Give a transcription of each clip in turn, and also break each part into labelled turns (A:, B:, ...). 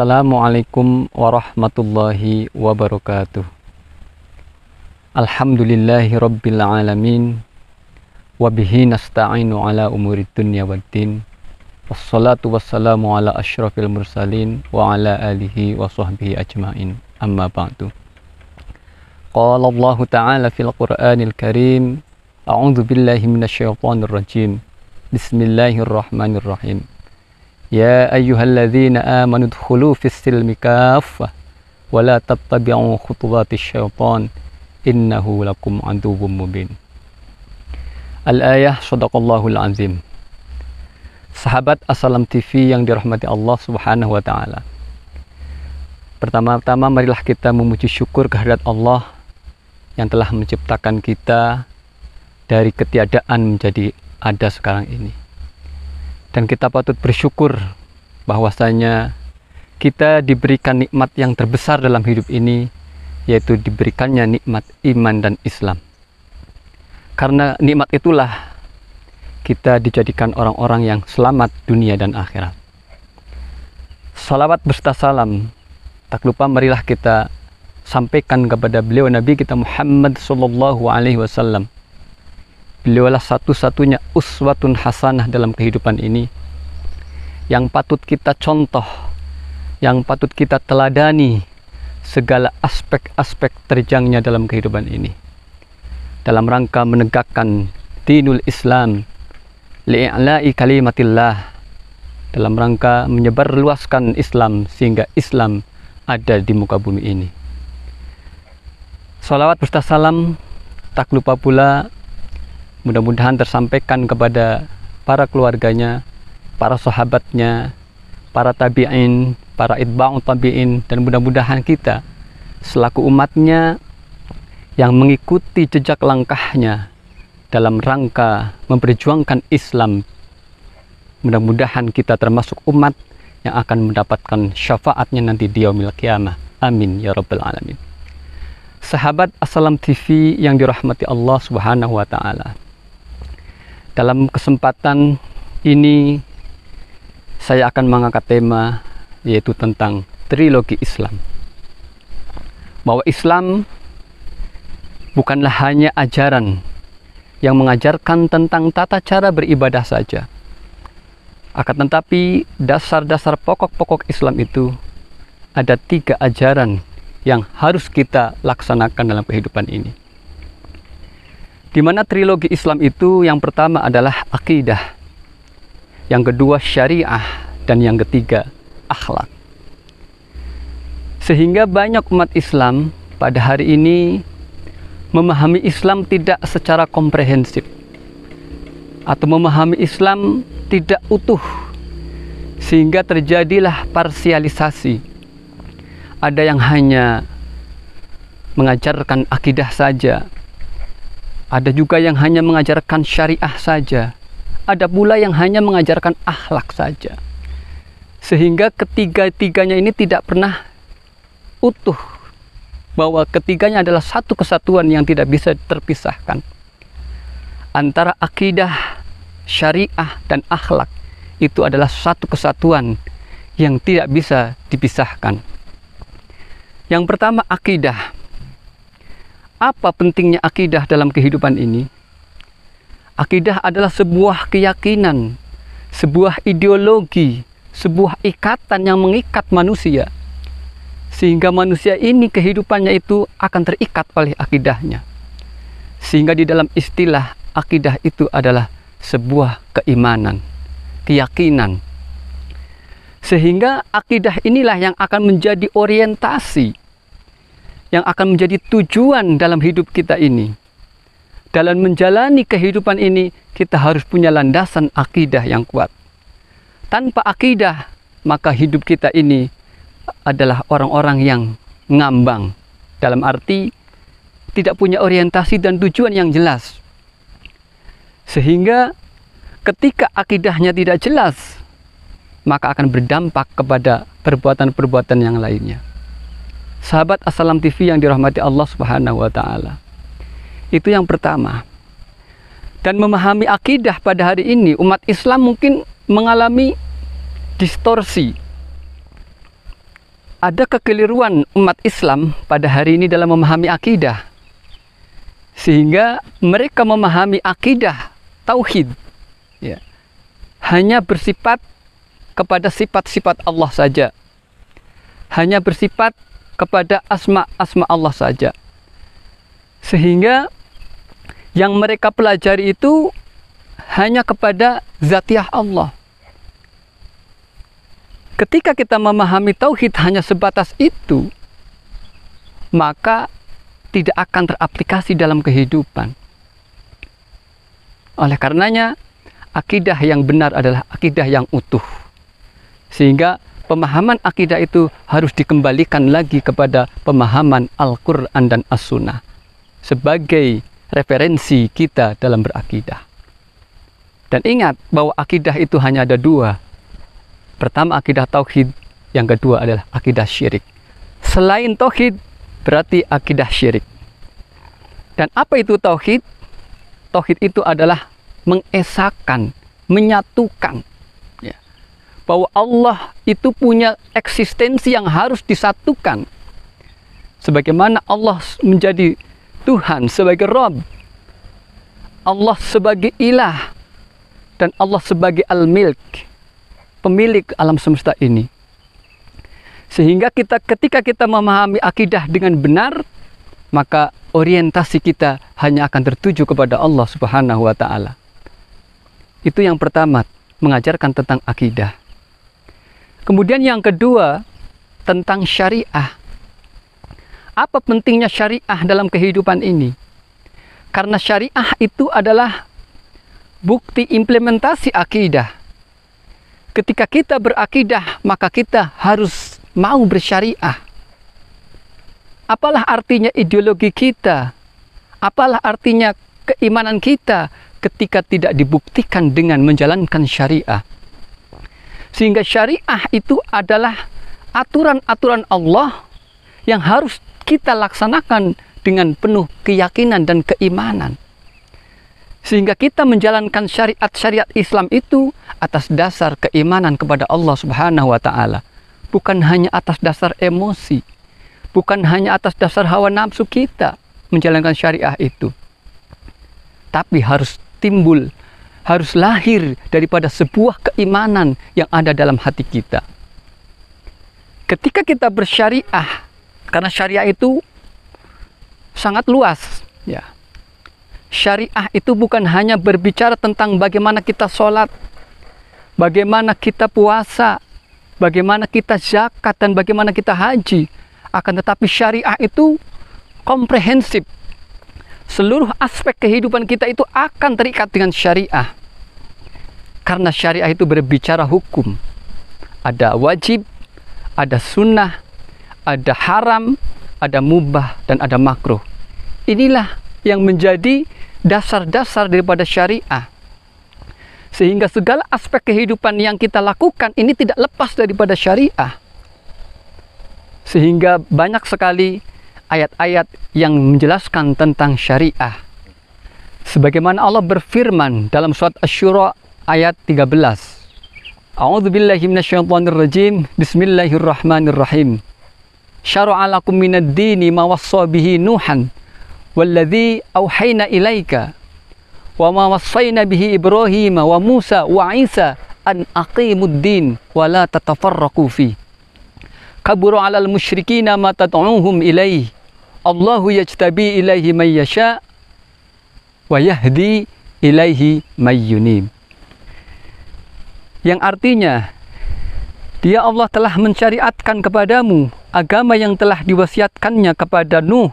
A: Assalamualaikum warahmatullahi wabarakatuh. Alhamdulillahi rabbil alamin. Wabihi nasta'inu ala umurid dunya waddin. Wassalatu wassalamu ala ashrafil mursalin wa ala alihi wa sahbihi ajma'in. Amma ba'du. Qala Allah ta'ala fil Qur'anil Karim. A'udzu billahi minasyaitonir rajim. Bismillahirrahmanirrahim. Ya ayyuhalladzina amanu dkhulu fis silmi kaffah wa la tattabi'u khutuwatis syaitan innahu lakum aduwwum mubin. Al-ayah shadaqallahul azim. Sahabat Assalam TV yang dirahmati Allah Subhanahu wa taala. Pertama-tama marilah kita memuji syukur kehadirat Allah yang telah menciptakan kita dari ketiadaan menjadi ada sekarang ini. Dan kita patut bersyukur bahwasanya kita diberikan nikmat yang terbesar dalam hidup ini, yaitu diberikannya nikmat iman dan Islam. Karena nikmat itulah kita dijadikan orang-orang yang selamat dunia dan akhirat. Salawat berserta salam, tak lupa marilah kita sampaikan kepada beliau Nabi kita Muhammad sallallahu alaihi wasallam. Beliaulah satu-satunya uswatun hasanah dalam kehidupan ini yang patut kita contoh, yang patut kita teladani segala aspek-aspek terjangnya dalam kehidupan ini, dalam rangka menegakkan dinul Islam li'i'la'i kalimatillah, dalam rangka menyebarluaskan Islam sehingga Islam ada di muka bumi ini. Salawat berserta salam tak lupa pula mudah-mudahan tersampaikan kepada para keluarganya, para sahabatnya, para tabi'in, para itba'ut tabi'in, dan mudah-mudahan kita selaku umatnya yang mengikuti jejak langkahnya dalam rangka memperjuangkan Islam, mudah-mudahan kita termasuk umat yang akan mendapatkan syafaatnya nanti di yaumil qiyamah. Amin ya rabbal alamin. Sahabat Assalam TV yang dirahmati Allah Subhanahu wa taala. Dalam kesempatan ini saya akan mengangkat tema yaitu tentang trilogi Islam. Bahwa Islam bukanlah hanya ajaran yang mengajarkan tentang tata cara beribadah saja. Akan tetapi dasar-dasar pokok-pokok Islam itu ada 3 ajaran yang harus kita laksanakan dalam kehidupan ini. Di mana trilogi Islam itu yang pertama adalah akidah, yang kedua syariah, dan yang ketiga akhlak. Sehingga banyak umat Islam pada hari ini memahami Islam tidak secara komprehensif, atau memahami Islam tidak utuh, sehingga terjadilah parsialisasi. Ada yang hanya mengajarkan akidah saja, ada juga yang hanya mengajarkan syariah saja, ada pula yang hanya mengajarkan akhlak saja. Sehingga ketiga-tiganya ini tidak pernah utuh, bahwa ketiganya adalah satu kesatuan yang tidak bisa terpisahkan. Antara akidah, syariah, dan akhlak itu adalah satu kesatuan yang tidak bisa dipisahkan. Yang pertama, akidah. Apa pentingnya akidah dalam kehidupan ini? Akidah adalah sebuah keyakinan, sebuah ideologi, sebuah ikatan yang mengikat manusia. Sehingga manusia ini kehidupannya itu akan terikat oleh akidahnya. Sehingga di dalam istilah akidah itu adalah sebuah keimanan, keyakinan. Sehingga akidah inilah yang akan menjadi orientasi, yang akan menjadi tujuan dalam hidup kita ini. Dalam menjalani kehidupan ini, kita harus punya landasan akidah yang kuat. Tanpa akidah, maka hidup kita ini adalah orang-orang yang ngambang. Dalam arti, tidak punya orientasi dan tujuan yang jelas. Sehingga ketika akidahnya tidak jelas, maka akan berdampak kepada perbuatan-perbuatan yang lainnya. Sahabat Assalam TV yang dirahmati Allah Subhanahu wa taala. Itu yang pertama. Dan memahami akidah pada hari ini, umat Islam mungkin mengalami distorsi. ada kekeliruan umat Islam pada hari ini dalam memahami akidah. Sehingga mereka memahami akidah tauhid ya, hanya bersifat kepada sifat-sifat Allah saja. Hanya bersifat kepada asma-asma Allah saja. Sehingga yang mereka pelajari itu hanya kepada zatiah Allah. Ketika kita memahami tauhid hanya sebatas itu, maka tidak akan teraplikasi dalam kehidupan. Oleh karenanya, akidah yang benar adalah akidah yang utuh. Sehingga pemahaman akidah itu harus dikembalikan lagi kepada pemahaman Al-Quran dan As-Sunnah sebagai referensi kita dalam berakidah. Dan ingat bahwa akidah itu hanya ada dua. Pertama akidah tauhid, yang kedua adalah akidah syirik. Selain tauhid berarti akidah syirik. Dan apa itu tauhid? Tauhid itu adalah mengesahkan, menyatukan ya, bahwa Allah itu punya eksistensi yang harus disatukan. Sebagaimana Allah menjadi Tuhan sebagai Rabb, Allah sebagai ilah, dan Allah sebagai al-milk, pemilik alam semesta ini. Sehingga ketika kita memahami akidah dengan benar, maka orientasi kita hanya akan tertuju kepada Allah Subhanahu wa Ta'ala. Itu yang pertama, mengajarkan tentang akidah. Kemudian yang kedua, tentang syariah. Apa pentingnya syariah dalam kehidupan ini? Karena syariah itu adalah bukti implementasi akidah. Ketika kita berakidah, maka kita harus mau bersyariah. Apalah artinya ideologi kita? Apalah artinya keimanan kita ketika tidak dibuktikan dengan menjalankan syariah? Sehingga syariah itu adalah aturan-aturan Allah yang harus kita laksanakan dengan penuh keyakinan dan keimanan. Sehingga kita menjalankan syariat-syariat Islam itu atas dasar keimanan kepada Allah Subhanahu wa Ta'ala. Bukan hanya atas dasar emosi, bukan hanya atas dasar hawa nafsu kita menjalankan syariah itu. Tapi harus timbul, harus lahir daripada sebuah keimanan yang ada dalam hati kita. Ketika kita bersyariah, karena syariah itu sangat luas ya. Syariah itu bukan hanya berbicara tentang bagaimana kita sholat, bagaimana kita puasa, bagaimana kita zakat, dan bagaimana kita haji. Akan tetapi syariah itu komprehensif. Seluruh aspek kehidupan kita itu akan terikat dengan syariah. Karena syariah itu berbicara hukum. Ada wajib, ada sunnah, ada haram, ada mubah, dan ada makruh. Inilah yang menjadi dasar-dasar daripada syariah. Sehingga segala aspek kehidupan yang kita lakukan ini tidak lepas daripada syariah. Sehingga banyak sekali ayat-ayat yang menjelaskan tentang syariah. Sebagaimana Allah berfirman dalam surat Asy-Syura ayat 13. A'udzubillahi minasyaitonirrajim. Bismillahirrahmanirrahim. Syara'a lakum minad dini ma wassa bihi Nuhan walladzi auhayna ilaika wa ma wassayna bihi Ibrahim wa Musa wa Isa an aqimud din wa la tatafarraqu fi kabura 'alal musyrikina ma tad'uuhum ilaihi Allahu yajtabi ilaihi may yasha wa yahdi ilaihi may yunib. Yang artinya, Dia Allah telah mensyariatkan kepadamu agama yang telah diwasiatkannya kepada Nuh,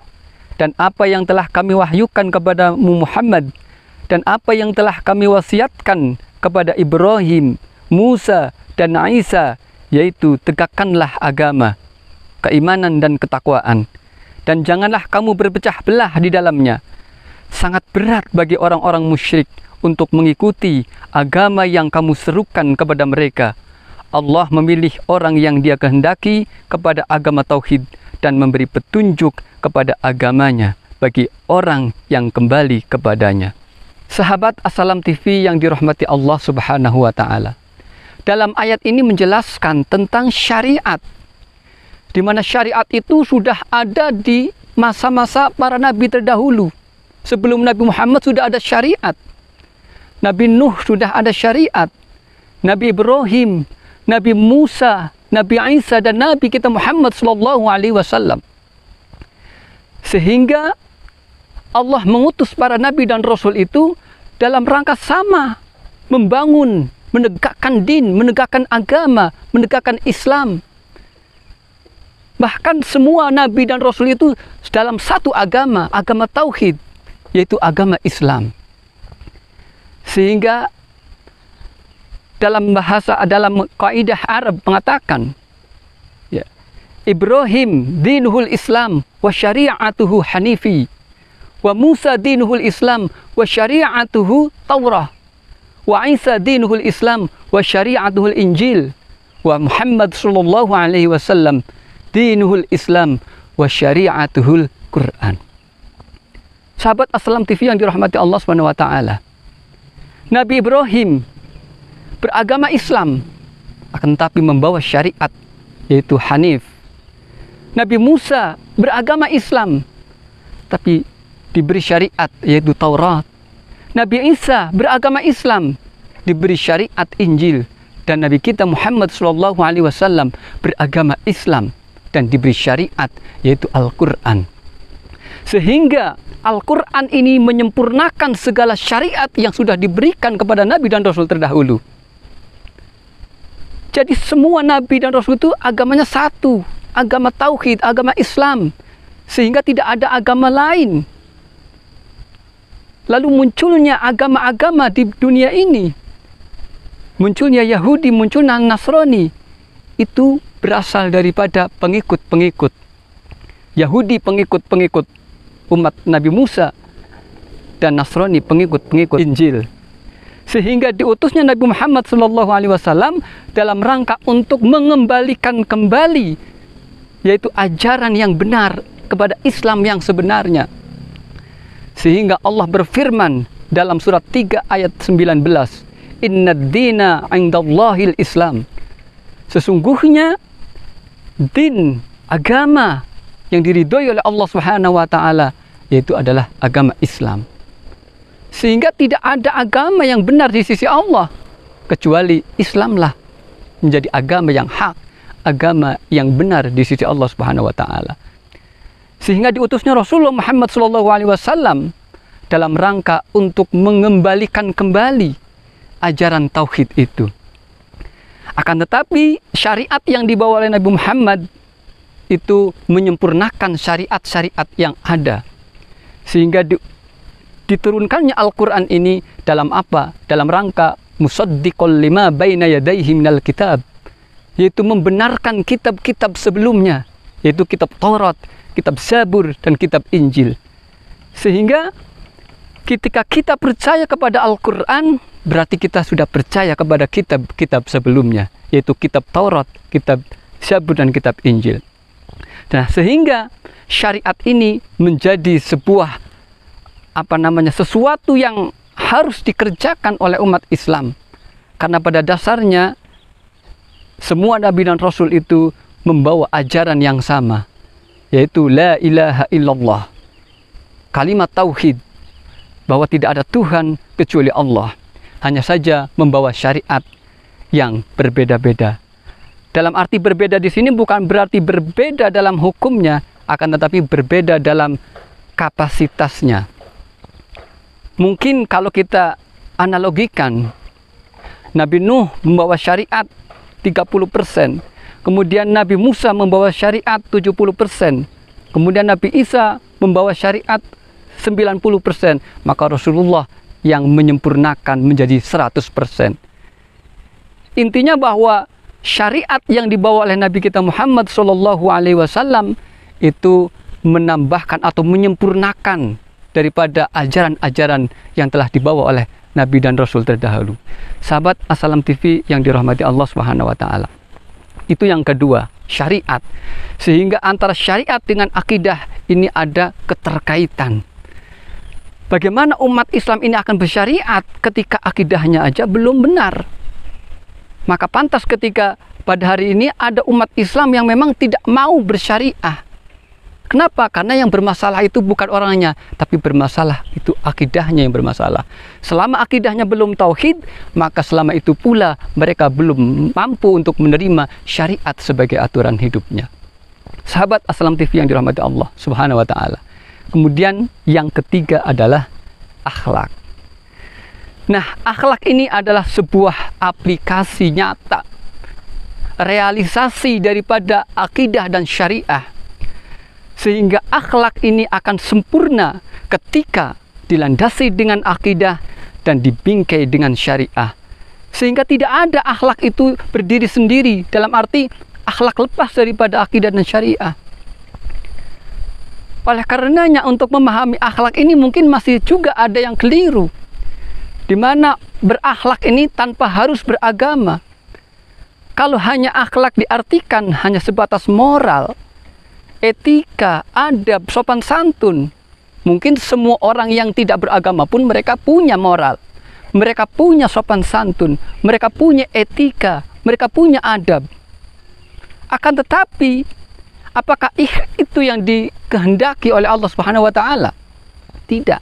A: dan apa yang telah kami wahyukan kepadamu Muhammad, dan apa yang telah kami wasiatkan kepada Ibrahim, Musa, dan Isa, yaitu tegakkanlah agama, keimanan dan ketakwaan, dan janganlah kamu berpecah belah di dalamnya. Sangat berat bagi orang-orang musyrik untuk mengikuti agama yang kamu serukan kepada mereka. Allah memilih orang yang Dia kehendaki kepada agama tauhid dan memberi petunjuk kepada agamanya bagi orang yang kembali kepadanya. Sahabat As-Salam TV yang dirahmati Allah Subhanahu wa Ta'ala, dalam ayat ini menjelaskan tentang syariat. di mana syariat itu sudah ada di masa-masa para nabi terdahulu. Sebelum Nabi Muhammad sudah ada syariat. Nabi Nuh sudah ada syariat. Nabi Ibrahim, Nabi Musa, Nabi Isa, dan Nabi kita Muhammad SAW. Sehingga Allah mengutus para nabi dan rasul itu dalam rangka sama, membangun, menegakkan din, menegakkan agama, menegakkan Islam. Bahkan semua nabi dan rasul itu dalam satu agama, agama tauhid, yaitu agama Islam. Sehingga dalam kaidah Arab mengatakan, ya, Ibrahim dinuhul Islam wa syari'atuhu hanifi, wa Musa dinuhul Islam wa syari'atuhu Taurah, wa Isa dinuhul Islam wa syari'atuhul Injil, wa Muhammad sallallahu alaihi wasallam dinuhul Islam wa syari'atuhul Quran. Sahabat Assalam TV yang dirahmati Allah Subhanahu wa taala. Nabi Ibrahim beragama Islam, akan tetapi membawa syariat, yaitu Hanif. Nabi Musa beragama Islam, tapi diberi syariat, yaitu Taurat. Nabi Isa beragama Islam, diberi syariat Injil. Dan Nabi kita Muhammad SAW beragama Islam dan diberi syariat, yaitu Al-Quran. Sehingga Al-Quran ini menyempurnakan segala syariat yang sudah diberikan kepada Nabi dan Rasul terdahulu. Jadi semua Nabi dan Rasul itu agamanya satu, agama tauhid, agama Islam. Sehingga tidak ada agama lain. Lalu munculnya agama-agama di dunia ini. Munculnya Yahudi, munculnya Nasrani. Itu berasal daripada pengikut-pengikut. Yahudi pengikut-pengikut umat Nabi Musa, dan Nasrani pengikut-pengikut Injil. Sehingga diutusnya Nabi Muhammad SAW dalam rangka untuk mengembalikan kembali, yaitu ajaran yang benar kepada Islam yang sebenarnya. Sehingga Allah berfirman dalam surat 3 ayat 19, Innad dina indallahil Islam. Sesungguhnya din, agama yang diridhoi oleh Allah Subhanahu wa taala, yaitu adalah agama Islam. Sehingga tidak ada agama yang benar di sisi Allah kecuali Islamlah menjadi agama yang hak, agama yang benar di sisi Allah Subhanahu wa taala. Sehingga diutusnya Rasulullah Muhammad SAW dalam rangka untuk mengembalikan kembali ajaran tauhid itu. Akan tetapi syariat yang dibawa oleh Nabi Muhammad itu menyempurnakan syariat-syariat yang ada. Sehingga diturunkannya Al-Quran ini dalam apa? Dalam rangka musaddiqul lima baina yadayhi minal kitab, yaitu membenarkan kitab-kitab sebelumnya, yaitu kitab Taurat, kitab Zabur, dan kitab Injil. Sehingga ketika kita percaya kepada Al-Quran, berarti kita sudah percaya kepada kitab-kitab sebelumnya, yaitu kitab Taurat, kitab Zabur, dan kitab Injil. Nah, sehingga syariat ini menjadi sebuah sesuatu yang harus dikerjakan oleh umat Islam. Karena pada dasarnya semua nabi dan rasul itu membawa ajaran yang sama, yaitu la ilaha illallah. Kalimat tauhid, bahwa tidak ada Tuhan kecuali Allah. Hanya saja membawa syariat yang berbeda-beda. Dalam arti berbeda di sini bukan berarti berbeda dalam hukumnya, akan tetapi berbeda dalam kapasitasnya. Mungkin kalau kita analogikan, Nabi Nuh membawa syariat 30%, kemudian Nabi Musa membawa syariat 70%, kemudian Nabi Isa membawa syariat 90%, maka Rasulullah yang menyempurnakan menjadi 100%. Intinya bahwa syariat yang dibawa oleh Nabi kita Muhammad SAW itu menambahkan atau menyempurnakan daripada ajaran-ajaran yang telah dibawa oleh Nabi dan Rasul terdahulu. Sahabat Assalam TV yang dirahmati Allah Subhanahu wa taala. Itu yang kedua, syariat. Sehingga antara syariat dengan akidah ini ada keterkaitan. Bagaimana umat Islam ini akan bersyariat ketika akidahnya aja belum benar? Maka pantas ketika Pada hari ini ada umat Islam yang memang tidak mau bersyariah. Kenapa? Karena yang bermasalah itu bukan orangnya, tapi bermasalah itu akidahnya yang bermasalah. Selama akidahnya belum tauhid, maka selama itu pula mereka belum mampu untuk menerima syariat sebagai aturan hidupnya. Sahabat Assalam TV yang dirahmati Allah Subhanahu wa taala. Kemudian yang ketiga adalah akhlak. Nah, akhlak ini adalah sebuah aplikasi nyata, realisasi daripada akidah dan syariah. Sehingga akhlak ini akan sempurna ketika dilandasi dengan akidah dan dibingkai dengan syariah. Sehingga tidak ada akhlak itu berdiri sendiri, dalam arti akhlak lepas daripada akidah dan syariah. Oleh karenanya untuk memahami akhlak ini mungkin masih juga ada yang keliru, di mana berakhlak ini tanpa harus beragama. Kalau hanya akhlak diartikan hanya sebatas moral, etika, adab, sopan santun, mungkin semua orang yang tidak beragama pun mereka punya moral, mereka punya sopan santun, mereka punya etika, mereka punya adab. Akan tetapi, apakah itu yang dikehendaki oleh Allah Subhanahu wa taala? Tidak.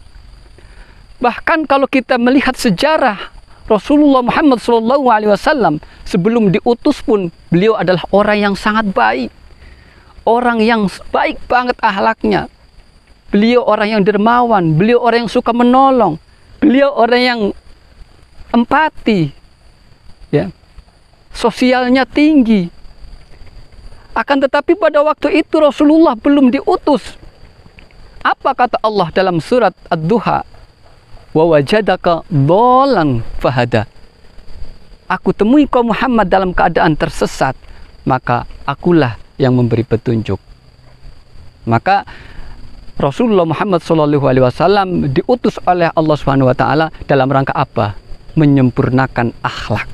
A: Bahkan kalau kita melihat sejarah Rasulullah Muhammad SAW sebelum diutus pun, beliau adalah orang yang sangat baik. Orang yang baik banget akhlaknya. Beliau orang yang dermawan, beliau orang yang suka menolong, beliau orang yang empati, ya, sosialnya tinggi. Akan tetapi pada waktu itu Rasulullah belum diutus. Apa kata Allah dalam surat Ad-Duha? Wa wajadaka dhalan fahada. Aku temui kau Muhammad dalam keadaan tersesat, maka akulah yang memberi petunjuk. Maka Rasulullah Muhammad SAW diutus oleh Allah Subhanahu wa taala dalam rangka apa? Menyempurnakan akhlak.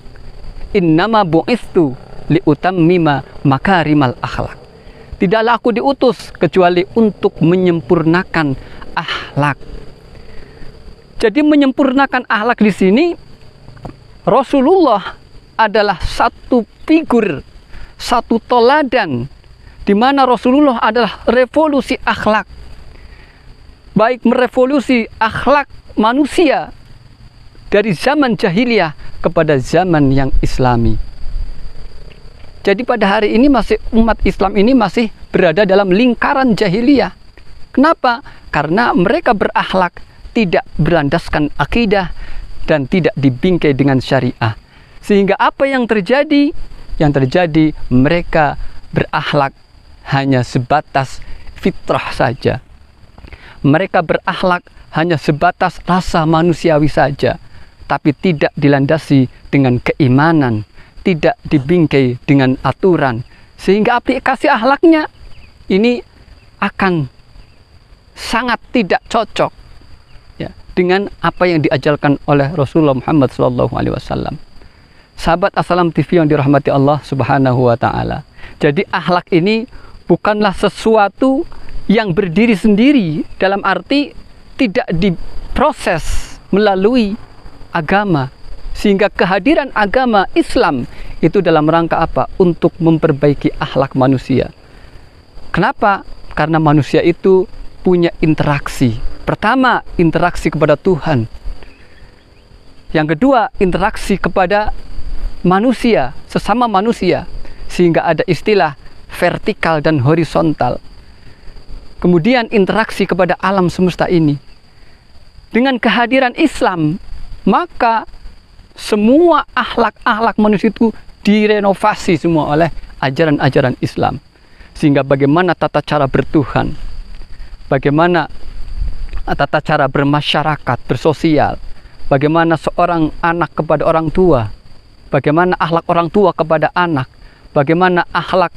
A: Innama bu'istu liutammima makarimal akhlak. Tidaklah aku diutus kecuali untuk menyempurnakan akhlak. Jadi menyempurnakan akhlak di sini, Rasulullah adalah satu figur, satu toladan, di mana Rasulullah adalah revolusi akhlak. Baik merevolusi akhlak manusia dari zaman jahiliyah kepada zaman yang islami. Jadi pada hari ini umat Islam ini masih berada dalam lingkaran jahiliyah. Kenapa? Karena mereka berakhlak tidak berlandaskan akidah dan tidak dibingkai dengan syariah. Sehingga apa yang terjadi? Yang terjadi mereka berakhlak hanya sebatas fitrah saja. Mereka berakhlak hanya sebatas rasa manusiawi saja, tapi tidak dilandasi dengan keimanan, tidak dibingkai dengan aturan. Sehingga aplikasi akhlaknya ini akan sangat tidak cocok, ya, dengan apa yang diajarkan oleh Rasulullah Muhammad SAW. Sahabat Assalam TV yang dirahmati Allah Subhanahu wa taala. Jadi akhlak ini bukanlah sesuatu yang berdiri sendiri, dalam arti tidak diproses melalui agama. Sehingga kehadiran agama Islam itu dalam rangka apa? Untuk memperbaiki akhlak manusia. Kenapa? Karena manusia itu punya interaksi. Pertama, interaksi kepada Tuhan. Yang kedua, interaksi kepada manusia, sesama manusia, sehingga ada istilah vertikal dan horizontal. Kemudian interaksi kepada alam semesta ini. Dengan kehadiran Islam, maka semua akhlak-akhlak manusia itu direnovasi semua oleh ajaran-ajaran Islam. Sehingga bagaimana tata cara bertuhan, bagaimana tata cara bermasyarakat, bersosial, bagaimana seorang anak kepada orang tua, bagaimana akhlak orang tua kepada anak, bagaimana akhlak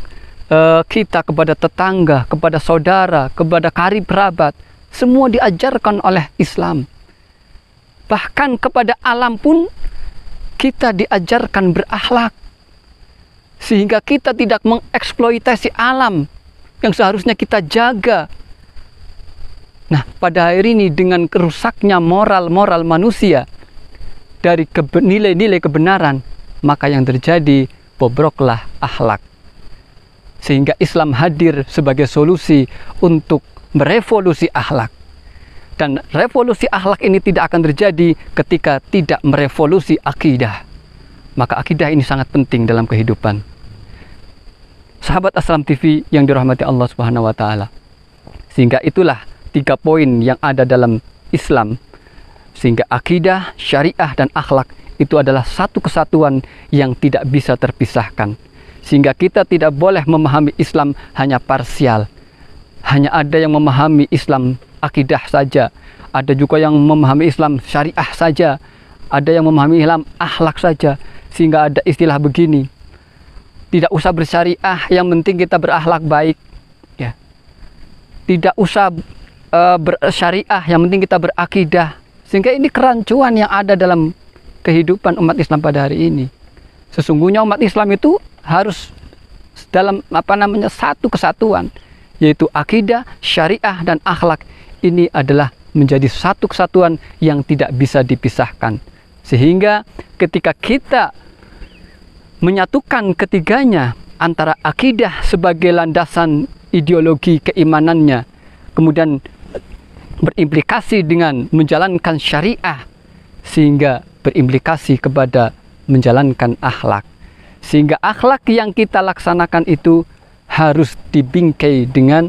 A: kita kepada tetangga, kepada saudara, kepada karib kerabat, semua diajarkan oleh Islam. Bahkan kepada alam pun kita diajarkan berakhlak, sehingga kita tidak mengeksploitasi alam yang seharusnya kita jaga. Nah, pada hari ini dengan kerusaknya moral manusia dari nilai-nilai kebenaran, maka yang terjadi bobroklah akhlak. Sehingga Islam hadir sebagai solusi untuk merevolusi akhlak. Dan revolusi akhlak ini tidak akan terjadi ketika tidak merevolusi akidah. Maka akidah ini sangat penting dalam kehidupan. Sahabat Assalam TV yang dirahmati Allah Subhanahu wa taala. Sehingga itulah 3 poin yang ada dalam Islam. Sehingga akidah, syariah dan akhlak itu adalah satu kesatuan yang tidak bisa terpisahkan. Sehingga kita tidak boleh memahami Islam hanya parsial. Hanya ada yang memahami Islam akidah saja. Ada juga yang memahami Islam syariah saja. Ada yang memahami Islam akhlak saja. Sehingga ada istilah begini. Tidak usah bersyariah, yang penting kita berakhlak baik. Ya. Tidak usah bersyariah, yang penting kita berakidah. Sehingga ini kerancuan yang ada dalam kehidupan umat Islam pada hari ini. Sesungguhnya umat Islam itu harus dalam satu kesatuan, yaitu akidah, syariah dan akhlak. Ini adalah menjadi satu kesatuan yang tidak bisa dipisahkan. Sehingga ketika kita menyatukan ketiganya, antara akidah sebagai landasan ideologi keimanannya, kemudian berimplikasi dengan menjalankan syariah, sehingga berimplikasi kepada menjalankan akhlak. Sehingga akhlak yang kita laksanakan itu harus dibingkai dengan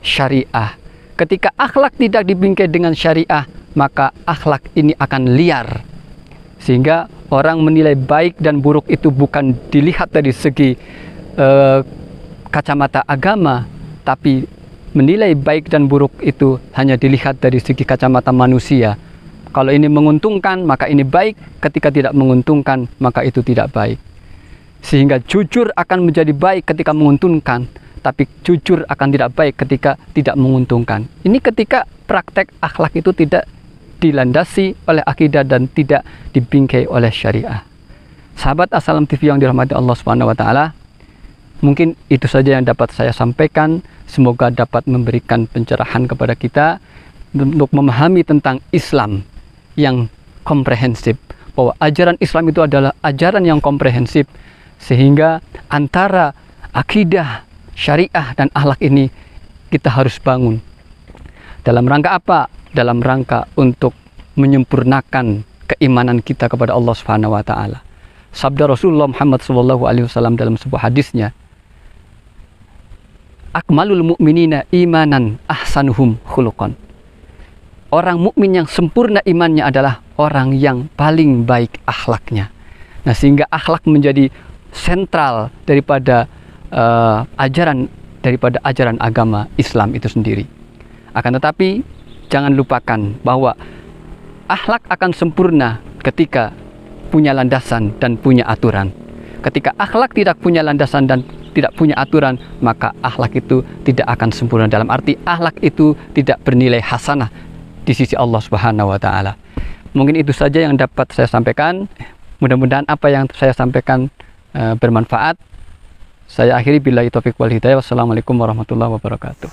A: syariah. Ketika akhlak tidak dibingkai dengan syariah, maka akhlak ini akan liar. Sehingga orang menilai baik dan buruk itu bukan dilihat dari segi kacamata agama, tapi menilai baik dan buruk itu hanya dilihat dari segi kacamata manusia. Kalau ini menguntungkan, maka ini baik. Ketika tidak menguntungkan, maka itu tidak baik. Sehingga jujur akan menjadi baik ketika menguntungkan, tapi jujur akan tidak baik ketika tidak menguntungkan. Ini ketika praktek akhlak itu tidak dilandasi oleh akidah dan tidak dibingkai oleh syariah. Sahabat Assalam TV yang dirahmati Allah Subhanahu wa taala, mungkin itu saja yang dapat saya sampaikan. Semoga dapat memberikan pencerahan kepada kita untuk memahami tentang Islam yang komprehensif, bahwa ajaran Islam itu adalah ajaran yang komprehensif, sehingga antara akidah, syariah dan akhlak ini kita harus bangun. Dalam rangka apa? Dalam rangka untuk menyempurnakan keimanan kita kepada Allah Subhanahu wa taala. Sabda Rasulullah Muhammad SAW dalam sebuah hadisnya, akmalul mu'minina imanan ahsanuhum khuluqan. Orang mukmin yang sempurna imannya adalah orang yang paling baik akhlaknya. Nah, sehingga akhlak menjadi sentral daripada ajaran agama Islam itu sendiri. Akan tetapi jangan lupakan bahwa akhlak akan sempurna ketika punya landasan dan punya aturan. Ketika akhlak tidak punya landasan dan tidak punya aturan, maka akhlak itu tidak akan sempurna. Dalam arti akhlak itu tidak bernilai hasanah di sisi Allah Subhanahu wa taala. Mungkin itu saja yang dapat saya sampaikan. Mudah-mudahan apa yang saya sampaikan bermanfaat. Saya akhiri billahi taufiq wal hidayah. Wassalamualaikum warahmatullahi wabarakatuh.